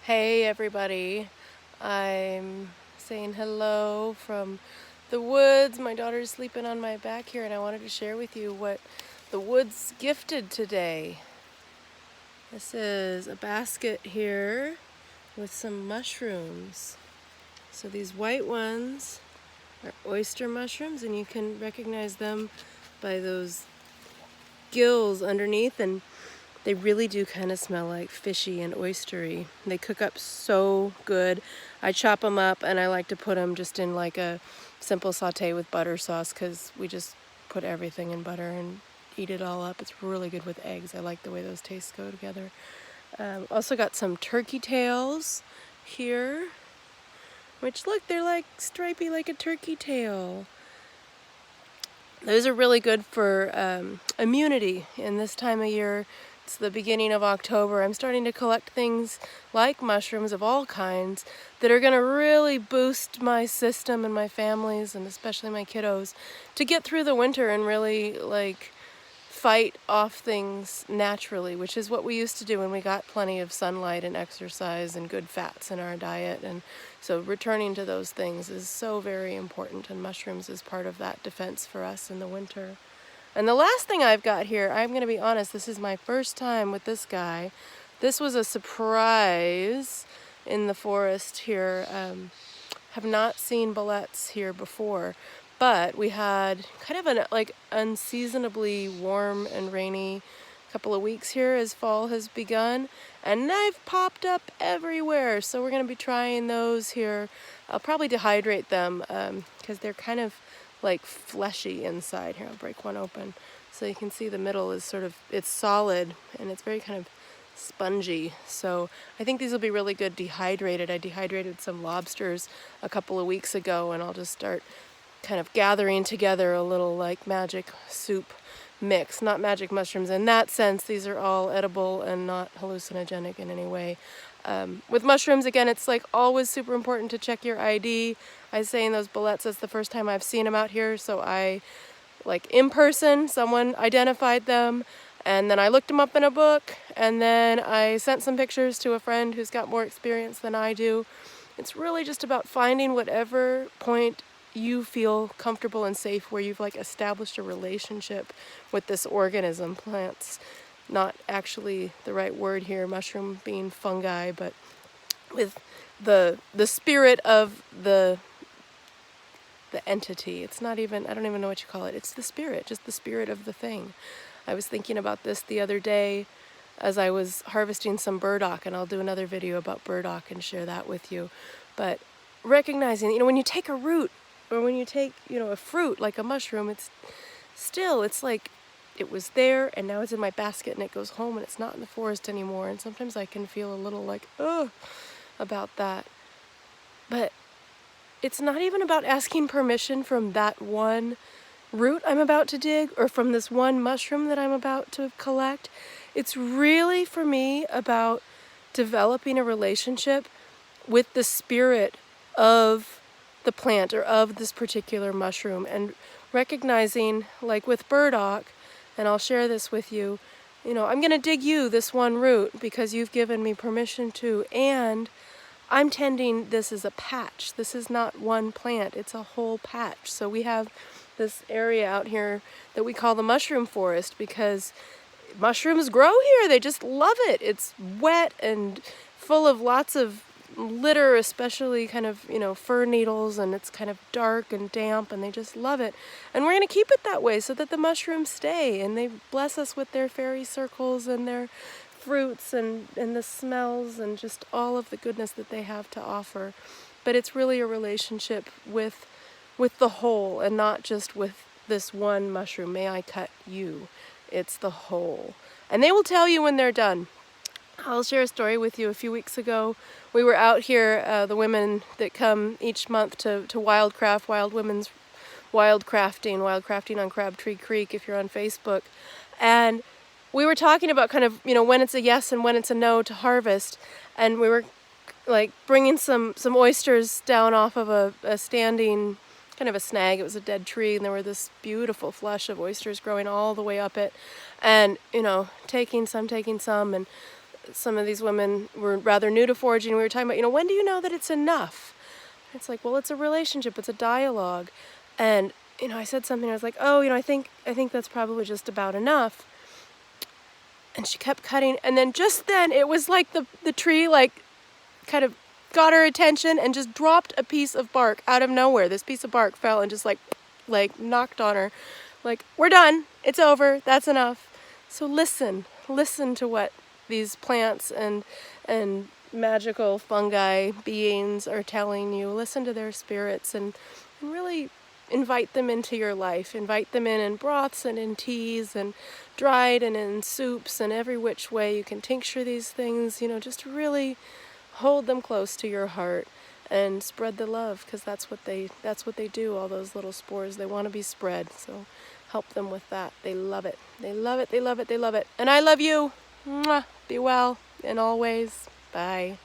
Hey everybody, I'm saying hello from the woods. My daughter's sleeping on my back here and I wanted to share with you what the woods gifted today. This is a basket here with some mushrooms. So these white ones are oyster mushrooms and you can recognize them by those gills underneath, and they really do kind of smell like fishy and oystery. They cook up so good. I chop them up and I like to put them just in like a simple saute with butter sauce because we just put everything in butter and eat it all up. It's really good with eggs. I like the way those tastes go together. Also got some turkey tails here, which look, they're like stripy like a turkey tail. Those are really good for immunity in this time of year. It's the beginning of October. I'm starting to collect things like mushrooms of all kinds that are going to really boost my system and my families, and especially my kiddos, to get through the winter and really fight off things naturally, which is what we used to do when we got plenty of sunlight and exercise and good fats in our diet. And so returning to those things is so very important, and mushrooms is part of that defense for us in the winter. And the last thing I've got here, I'm going to be honest, this is my first time with this guy. This was a surprise in the forest here. Have not seen bullets here before, but we had kind of an unseasonably warm and rainy couple of weeks here as fall has begun, and they've popped up everywhere. So we're going to be trying those here. I'll probably dehydrate them because they're kind of like fleshy inside. Here, I'll break one open so you can see the middle is sort of, it's solid and it's very kind of spongy. So I think these will be really good dehydrated. I dehydrated some lobsters a couple of weeks ago, and I'll just start kind of gathering together a little like magic soup mix. Not magic mushrooms in that sense. These are all edible and not hallucinogenic in any way. With mushrooms, again, it's like always super important to check your ID. I say in those bullets, that's the first time I've seen them out here, so I, like in person, someone identified them, and then I looked them up in a book, and then I sent some pictures to a friend who's got more experience than I do. It's really just about finding whatever point you feel comfortable and safe where you've like established a relationship with this organism. Plants, not actually the right word here, mushroom being fungi, but with the spirit of the entity. It's not even, I don't even know what you call it. It's the spirit, just the spirit of the thing. I was thinking about this the other day as I was harvesting some burdock, and I'll do another video about burdock and share that with you. But recognizing, when you take a root, or when you take, a fruit like a mushroom, it's like it was there and now it's in my basket and it goes home and it's not in the forest anymore. And sometimes I can feel a little like, ugh, about that. But it's not even about asking permission from that one root I'm about to dig or from this one mushroom that I'm about to collect. It's really, for me, about developing a relationship with the spirit of the plant or of this particular mushroom, and recognizing, like with burdock, and I'll share this with you, I'm going to dig you this one root because you've given me permission to, and I'm tending this as a patch. This is not one plant, it's a whole patch. So we have this area out here that we call the mushroom forest because mushrooms grow here. They just love it. It's wet and full of lots of litter, especially kind of, fir needles, and it's kind of dark and damp, and they just love it. And we're going to keep it that way so that the mushrooms stay, and they bless us with their fairy circles and their fruits and the smells and just all of the goodness that they have to offer. But it's really a relationship with the whole, and not just with this one mushroom. May I cut you? It's the whole. And they will tell you when they're done. I'll share a story with you. A few weeks ago, we were out here, the women that come each month to Wildcraft, Wild Women's Wildcrafting on Crabtree Creek, if you're on Facebook. And we were talking about kind of, when it's a yes and when it's a no to harvest. And we were like bringing some oysters down off of a standing, kind of a snag. It was a dead tree, and there were this beautiful flush of oysters growing all the way up it. And, taking some, and some of these women were rather new to foraging. We were talking about, when do you know that it's enough? It's like, well, it's a relationship, it's a dialogue. And, I said something, I was like, oh, I think that's probably just about enough. And she kept cutting, and then just then it was like the tree kind of got her attention and just dropped a piece of bark out of nowhere. This piece of bark fell and just like knocked on her. Like, we're done, it's over, that's enough. So listen to what these plants and magical fungi beings are telling you. Listen to their spirits and really invite them into your life. Invite them in broths and in teas and dried and in soups and every which way you can tincture these things. Just really hold them close to your heart and spread the love, because that's what they do. All those little spores, they want to be spread. So help them with that. They love it. They love it. They love it. They love it. And I love you. Mwah. Be well and always. Bye.